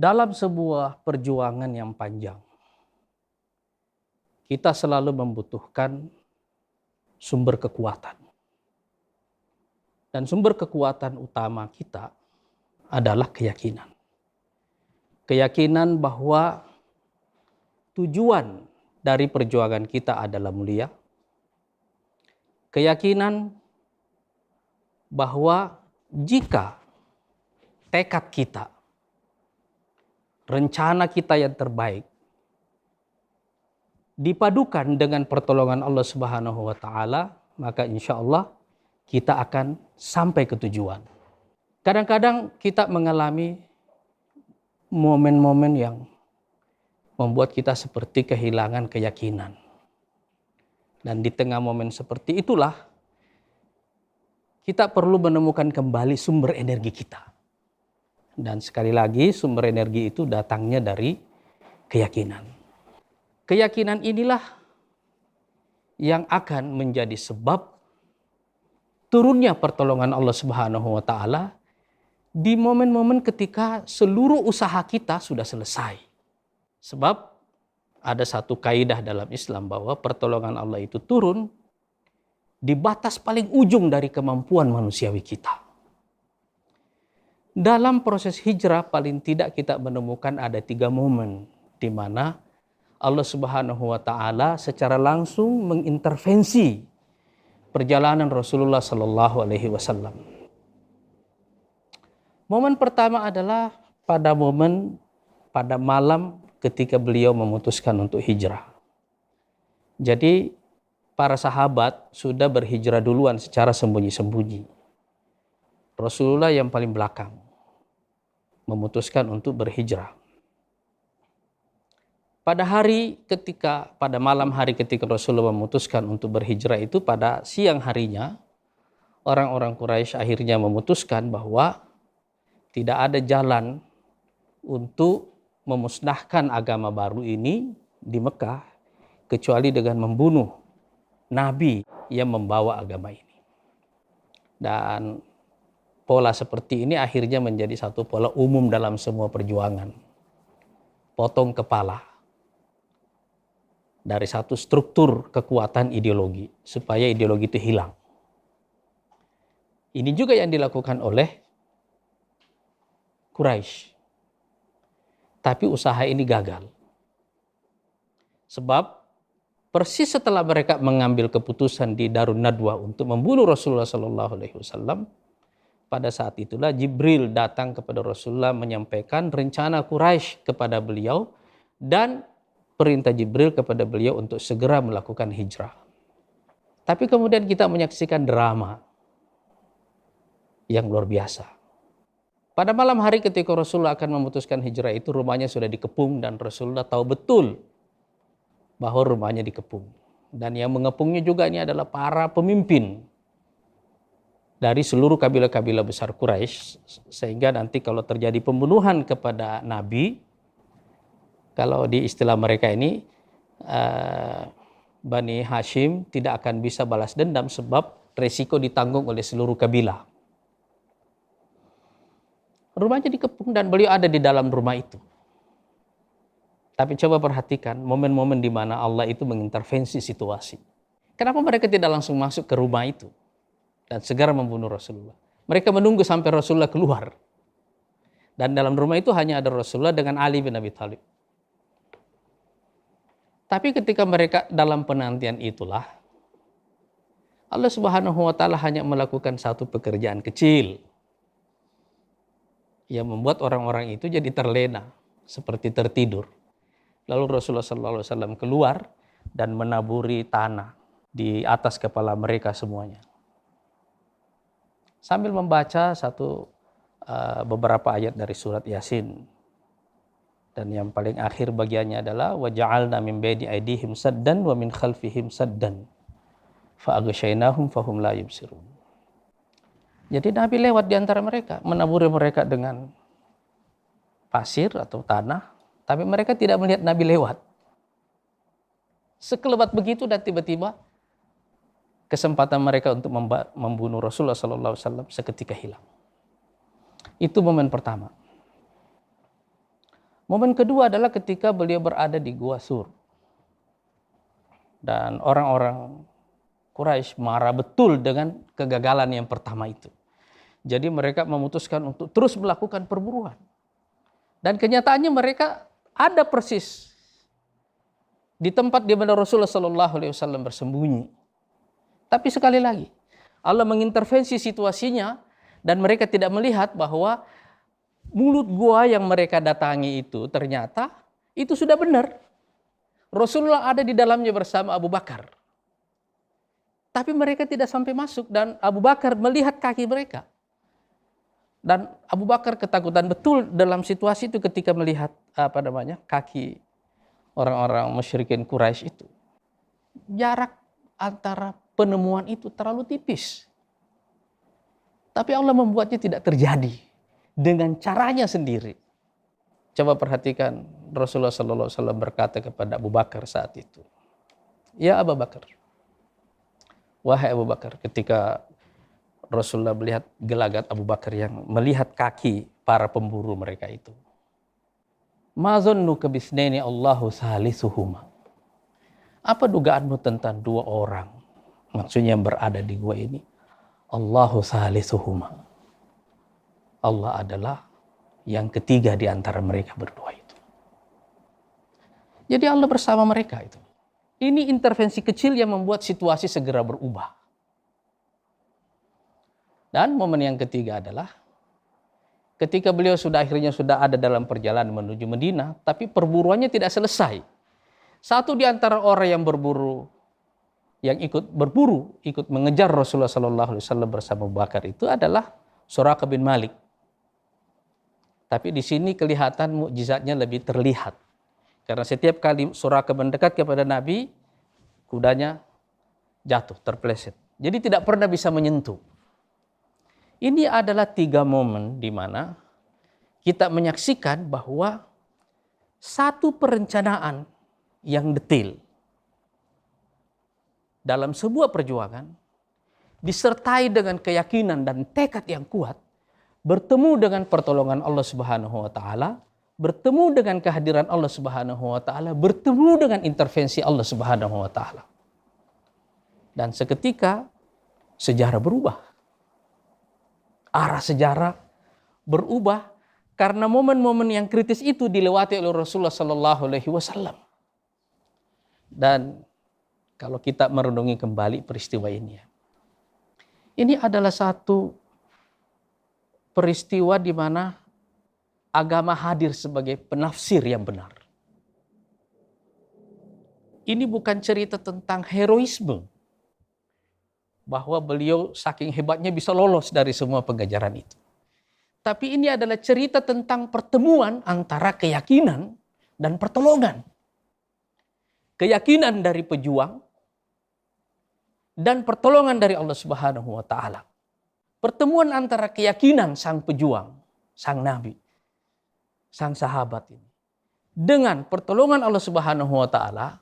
Dalam sebuah perjuangan yang panjang, kita selalu membutuhkan sumber kekuatan. Dan sumber kekuatan utama kita adalah keyakinan. Keyakinan bahwa tujuan dari perjuangan kita adalah mulia. Keyakinan bahwa jika tekad kita, rencana kita yang terbaik dipadukan dengan pertolongan Allah Subhanahu wa taala, maka insya Allah kita akan sampai ke tujuan. Kadang-kadang kita mengalami momen-momen yang membuat kita seperti kehilangan keyakinan. Dan di tengah momen seperti itulah kita perlu menemukan kembali sumber energi kita. Dan sekali lagi sumber energi itu datangnya dari keyakinan. Keyakinan inilah yang akan menjadi sebab turunnya pertolongan Allah Subhanahu wa taala di momen-momen ketika seluruh usaha kita sudah selesai. Sebab ada satu kaidah dalam Islam bahwa pertolongan Allah itu turun di batas paling ujung dari kemampuan manusiawi kita. Dalam proses hijrah paling tidak kita menemukan ada 3 momen di mana Allah Subhanahu wa taala secara langsung mengintervensi perjalanan Rasulullah sallallahu alaihi wasallam. Momen pertama adalah pada malam ketika beliau memutuskan untuk hijrah. Jadi para sahabat sudah berhijrah duluan secara sembunyi-sembunyi. Rasulullah yang paling belakang memutuskan untuk berhijrah. Pada malam hari ketika Rasulullah memutuskan untuk berhijrah itu, pada siang harinya orang-orang Quraisy akhirnya memutuskan bahwa tidak ada jalan untuk memusnahkan agama baru ini di Mekah kecuali dengan membunuh Nabi yang membawa agama ini. Dan pola seperti ini akhirnya menjadi satu pola umum dalam semua perjuangan. Potong kepala dari satu struktur kekuatan ideologi supaya ideologi itu hilang. Ini juga yang dilakukan oleh Quraisy. Tapi usaha ini gagal. Sebab persis setelah mereka mengambil keputusan di Darun Nadwa untuk membunuh Rasulullah SAW, pada saat itulah Jibril datang kepada Rasulullah menyampaikan rencana Quraisy kepada beliau dan perintah Jibril kepada beliau untuk segera melakukan hijrah. Tapi kemudian kita menyaksikan drama yang luar biasa. Pada malam hari ketika Rasulullah akan memutuskan hijrah itu, rumahnya sudah dikepung dan Rasulullah tahu betul bahwa rumahnya dikepung. Dan yang mengepungnya juga ini adalah para pemimpin dari seluruh kabilah-kabilah besar Quraisy, sehingga nanti kalau terjadi pembunuhan kepada Nabi, kalau di istilah mereka ini Bani Hashim tidak akan bisa balas dendam sebab resiko ditanggung oleh seluruh kabilah. Rumahnya dikepung dan beliau ada di dalam rumah itu. Tapi coba perhatikan momen-momen di mana Allah itu mengintervensi situasi. Kenapa mereka tidak langsung masuk ke rumah itu dan segera membunuh Rasulullah? Mereka menunggu sampai Rasulullah keluar. Dan dalam rumah itu hanya ada Rasulullah dengan Ali bin Abi Thalib. Tapi ketika mereka dalam penantian itulah, Allah Subhanahu wa taala hanya melakukan satu pekerjaan kecil yang membuat orang-orang itu jadi terlena, seperti tertidur. Lalu Rasulullah SAW keluar dan menaburi tanah di atas kepala mereka semuanya. Sambil membaca beberapa ayat dari surat Yasin. Dan yang paling akhir bagiannya adalah وَجَعَلْنَا مِنْ بَيْنِ أَيْدِيهِمْ سَدًّا وَمِنْ خَلْفِهِمْ سَدًّا فَأَغْشَيْنَاهُمْ فَهُمْ لَا يُبْصِرُونَ. Jadi Nabi lewat di antara mereka, menaburi mereka dengan pasir atau tanah, tapi mereka tidak melihat Nabi lewat. Sekelebat begitu dan tiba-tiba kesempatan mereka untuk membunuh Rasulullah SAW seketika hilang. Itu momen pertama. Momen kedua adalah ketika beliau berada di Gua Sur. Dan orang-orang Quraisy marah betul dengan kegagalan yang pertama itu. Jadi mereka memutuskan untuk terus melakukan perburuan. Dan kenyataannya mereka ada persis di tempat di mana Rasulullah SAW bersembunyi. Tapi sekali lagi, Allah mengintervensi situasinya dan mereka tidak melihat bahwa mulut gua yang mereka datangi itu ternyata itu sudah benar. Rasulullah ada di dalamnya bersama Abu Bakar. Tapi mereka tidak sampai masuk dan Abu Bakar melihat kaki mereka. Dan Abu Bakar ketakutan betul dalam situasi itu ketika melihat kaki orang-orang musyrikin Quraisy itu. Jarak antara penemuan itu terlalu tipis. Tapi Allah membuatnya tidak terjadi dengan caranya sendiri. Coba perhatikan Rasulullah SAW berkata kepada Abu Bakar saat itu. Ya Abu Bakar. Wahai Abu Bakar, ketika Rasulullah melihat gelagat Abu Bakar yang melihat kaki para pemburu mereka itu. Ma zannuka bisnaini Allahu salisuhuma. Apa dugaanmu tentang dua orang? Maksudnya yang berada di gua ini. Allahu salisuhuma. Allah adalah yang ketiga di antara mereka berdua itu. Jadi Allah bersama mereka itu. Ini intervensi kecil yang membuat situasi segera berubah. Dan momen yang ketiga adalah ketika beliau akhirnya sudah ada dalam perjalanan menuju Madinah, tapi perburuannya tidak selesai. Satu di antara orang yang ikut mengejar Rasulullah SAW bersama Abu Bakar itu adalah Suraqah bin Malik. Tapi di sini kelihatan mukjizatnya lebih terlihat. Karena setiap kali Suraqah mendekat kepada Nabi, kudanya jatuh, terpeleset. Jadi tidak pernah bisa menyentuh. Ini adalah 3 momen di mana kita menyaksikan bahwa satu perencanaan yang detail dalam sebuah perjuangan disertai dengan keyakinan dan tekad yang kuat, bertemu dengan pertolongan Allah Subhanahu wa taala, bertemu dengan kehadiran Allah Subhanahu wa taala, bertemu dengan intervensi Allah Subhanahu wa taala. Dan seketika sejarah berubah. Arah sejarah berubah karena momen-momen yang kritis itu dilewati oleh Rasulullah SAW. Dan kalau kita merenungi kembali peristiwa ini, ini adalah satu peristiwa di mana agama hadir sebagai penafsir yang benar. Ini bukan cerita tentang heroisme, bahwa beliau saking hebatnya bisa lolos dari semua pengejaran itu. Tapi ini adalah cerita tentang pertemuan antara keyakinan dan pertolongan. Keyakinan dari pejuang dan pertolongan dari Allah Subhanahu wa taala. Pertemuan antara keyakinan sang pejuang, sang nabi, sang sahabat ini dengan pertolongan Allah Subhanahu wa taala,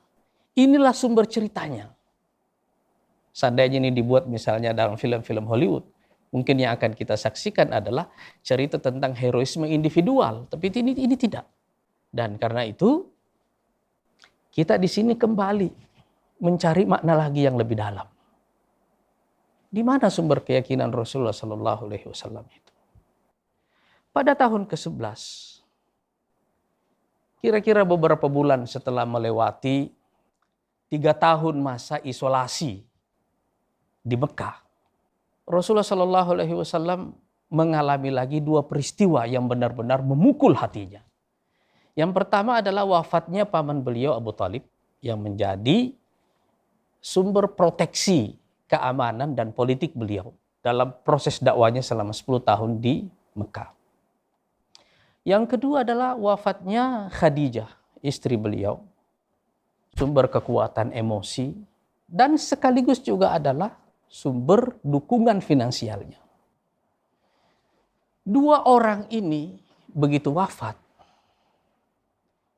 inilah sumber ceritanya. Seandainya ini dibuat misalnya dalam film-film Hollywood, mungkin yang akan kita saksikan adalah cerita tentang heroisme individual, tapi ini tidak. Dan karena itu kita di sini kembali mencari makna lagi yang lebih dalam. Di mana sumber keyakinan Rasulullah SAW itu? Pada tahun ke-11, kira-kira beberapa bulan setelah melewati 3 tahun masa isolasi di Mekah, Rasulullah SAW mengalami lagi 2 peristiwa yang benar-benar memukul hatinya. Yang pertama adalah wafatnya paman beliau Abu Thalib yang menjadi sumber proteksi keamanan dan politik beliau dalam proses dakwanya selama 10 tahun di Mekah. Yang kedua adalah wafatnya Khadijah, istri beliau, sumber kekuatan emosi dan sekaligus juga adalah sumber dukungan finansialnya. 2 orang ini begitu wafat,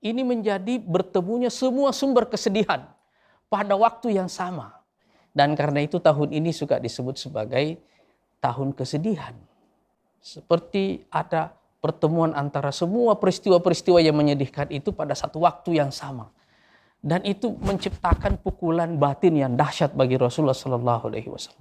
ini menjadi bertemunya semua sumber kesedihan pada waktu yang sama. Dan karena itu tahun ini suka disebut sebagai tahun kesedihan. Seperti ada pertemuan antara semua peristiwa-peristiwa yang menyedihkan itu pada satu waktu yang sama. Dan itu menciptakan pukulan batin yang dahsyat bagi Rasulullah SAW.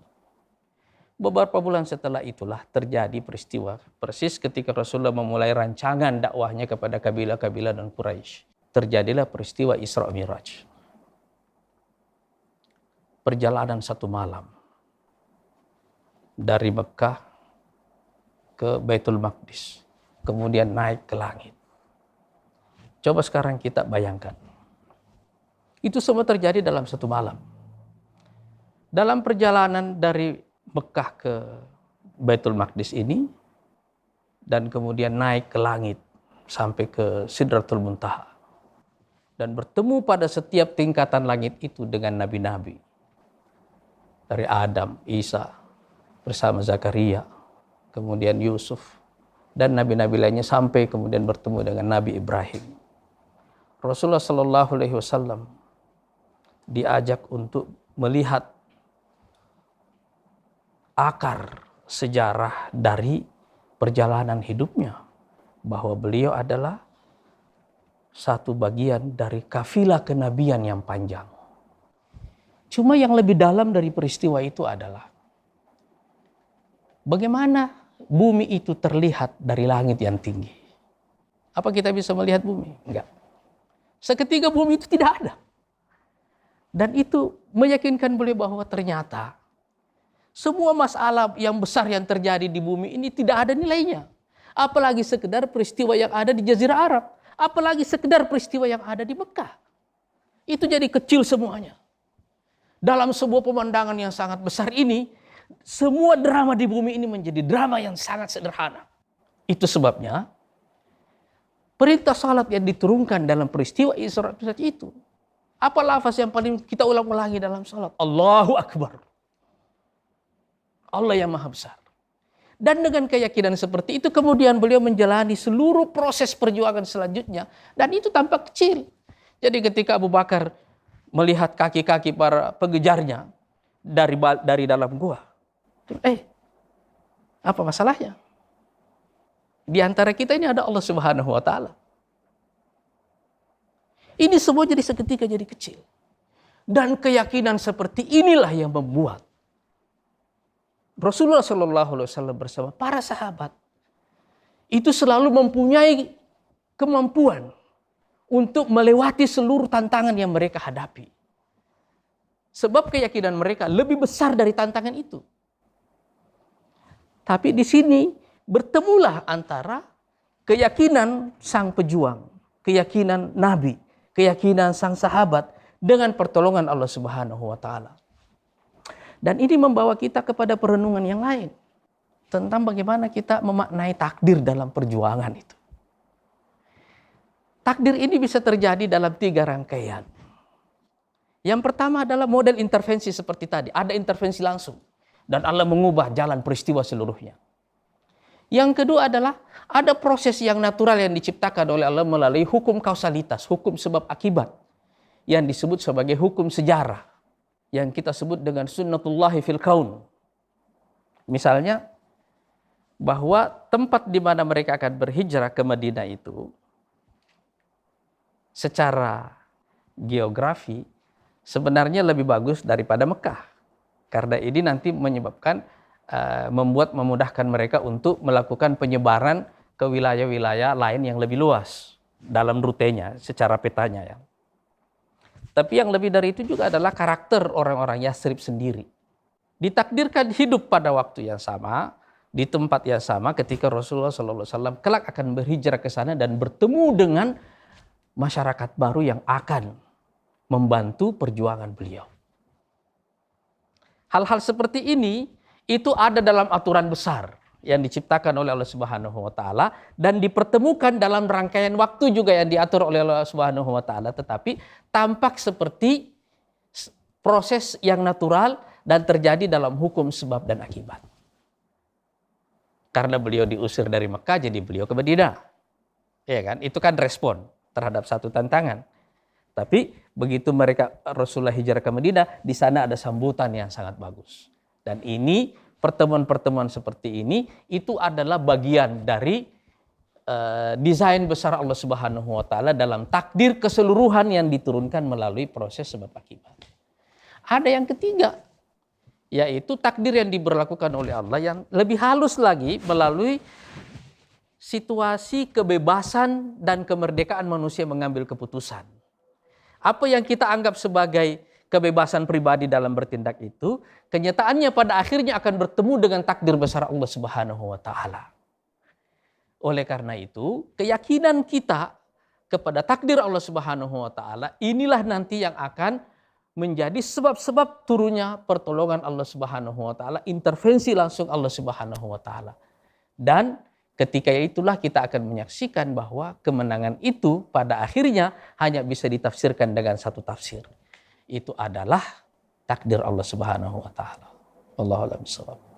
Beberapa bulan setelah itulah terjadi peristiwa persis ketika Rasulullah memulai rancangan dakwahnya kepada kabilah-kabilah dan Quraisy. Terjadilah peristiwa Isra Miraj. Perjalanan satu malam dari Mekah ke Baitul Maqdis, kemudian naik ke langit. Coba sekarang kita bayangkan. Itu semua terjadi dalam satu malam. Dalam perjalanan dari Mekah ke Baitul Maqdis ini, dan kemudian naik ke langit sampai ke Sidratul Muntaha. Dan bertemu pada setiap tingkatan langit itu dengan nabi-nabi. Dari Adam, Isa, bersama Zakaria, kemudian Yusuf, dan nabi-nabi lainnya sampai kemudian bertemu dengan Nabi Ibrahim. Rasulullah SAW diajak untuk melihat akar sejarah dari perjalanan hidupnya, bahwa beliau adalah satu bagian dari kafilah kenabian yang panjang. Cuma yang lebih dalam dari peristiwa itu adalah bagaimana bumi itu terlihat dari langit yang tinggi. Apa kita bisa melihat bumi? Enggak. Seketika bumi itu tidak ada. Dan itu meyakinkan beliau bahwa ternyata semua masalah yang besar yang terjadi di bumi ini tidak ada nilainya. Apalagi sekedar peristiwa yang ada di Jazirah Arab. Apalagi sekedar peristiwa yang ada di Mekah. Itu jadi kecil semuanya. Dalam sebuah pemandangan yang sangat besar ini, semua drama di bumi ini menjadi drama yang sangat sederhana. Itu sebabnya perintah salat yang diturunkan dalam peristiwa Isra Miraj itu. Apa lafaz yang paling kita ulang-ulangi dalam salat? Allahu Akbar. Allah yang Maha Besar. Dan dengan keyakinan seperti itu kemudian beliau menjalani seluruh proses perjuangan selanjutnya. Dan itu tampak kecil. Jadi ketika Abu Bakar melihat kaki-kaki para pengejarnya dari dalam gua. Apa masalahnya? Di antara kita ini ada Allah Subhanahu wa Ta'ala. Ini semua jadi seketika jadi kecil. Dan keyakinan seperti inilah yang membuat Rasulullah SAW bersama para sahabat itu selalu mempunyai kemampuan untuk melewati seluruh tantangan yang mereka hadapi. Sebab keyakinan mereka lebih besar dari tantangan itu. Tapi di sini bertemulah antara keyakinan sang pejuang, keyakinan Nabi, keyakinan sang sahabat dengan pertolongan Allah Subhanahu wa Ta'ala. Dan ini membawa kita kepada perenungan yang lain tentang bagaimana kita memaknai takdir dalam perjuangan itu. Takdir ini bisa terjadi dalam 3 rangkaian. Yang pertama adalah model intervensi seperti tadi. Ada intervensi langsung. Dan Allah mengubah jalan peristiwa seluruhnya. Yang kedua adalah ada proses yang natural yang diciptakan oleh Allah melalui hukum kausalitas, hukum sebab akibat. Yang disebut sebagai hukum sejarah. Yang kita sebut dengan sunnatullahi fil kaun. Misalnya, bahwa tempat di mana mereka akan berhijrah ke Madinah itu, secara geografi, sebenarnya lebih bagus daripada Mekah. Karena ini nanti menyebabkan, memudahkan mereka untuk melakukan penyebaran ke wilayah-wilayah lain yang lebih luas dalam rutenya, secara petanya ya. Tapi yang lebih dari itu juga adalah karakter orang-orang Yathrib sendiri. Ditakdirkan hidup pada waktu yang sama, di tempat yang sama ketika Rasulullah SAW kelak akan berhijrah ke sana dan bertemu dengan masyarakat baru yang akan membantu perjuangan beliau. Hal-hal seperti ini itu ada dalam aturan besar yang diciptakan oleh Allah Subhanahu wa Ta'ala dan dipertemukan dalam rangkaian waktu juga yang diatur oleh Allah Subhanahu wa Ta'ala, tetapi tampak seperti proses yang natural dan terjadi dalam hukum sebab dan akibat. Karena beliau diusir dari Mekah, jadi beliau ke Madinah. Ya kan? Itu kan respon terhadap satu tantangan. Tapi begitu mereka Rasulullah hijrah ke Madinah, di sana ada sambutan yang sangat bagus. Dan ini pertemuan-pertemuan seperti ini itu adalah bagian dari desain besar Allah Subhanahu wa taala dalam takdir keseluruhan yang diturunkan melalui proses sebab akibat. Ada yang ketiga, yaitu takdir yang diberlakukan oleh Allah yang lebih halus lagi melalui situasi kebebasan dan kemerdekaan manusia mengambil keputusan. Apa yang kita anggap sebagai kebebasan pribadi dalam bertindak itu, kenyataannya pada akhirnya akan bertemu dengan takdir besar Allah Subhanahu wa taala. Oleh karena itu, keyakinan kita kepada takdir Allah Subhanahu wa taala inilah nanti yang akan menjadi sebab-sebab turunnya pertolongan Allah Subhanahu wa taala, intervensi langsung Allah Subhanahu wa taala. Dan ketika itulah kita akan menyaksikan bahwa kemenangan itu pada akhirnya hanya bisa ditafsirkan dengan satu tafsir. Itu adalah takdir Allah Subhanahu wa taala. Wallahu a'lam bishawab.